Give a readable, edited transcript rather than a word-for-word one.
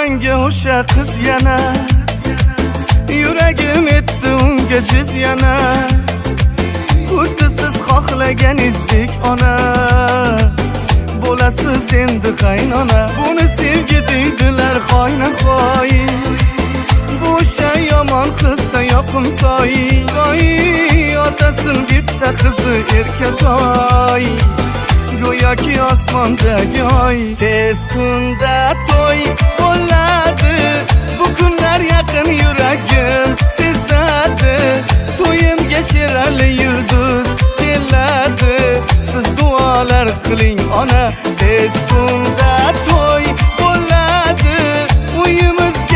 manga o'sha qiz yana, yuragim etdi unga jiz yana. Xuddi siz xohlaganingizdek ona, bo'lasiz endi qaynona. Buni sevgi deydilar xoyna-xoy, bu o'sha yomon qizda yoqimtoy. Otasin bitta qizi erkatoy, go'yoki osmondagi oy. Tez kunda to'y bo'ladi, bu kunlar yaqin yuragim sezadi. To'yimga sherali yulduz keladi, siz duolar qiling ona. Tez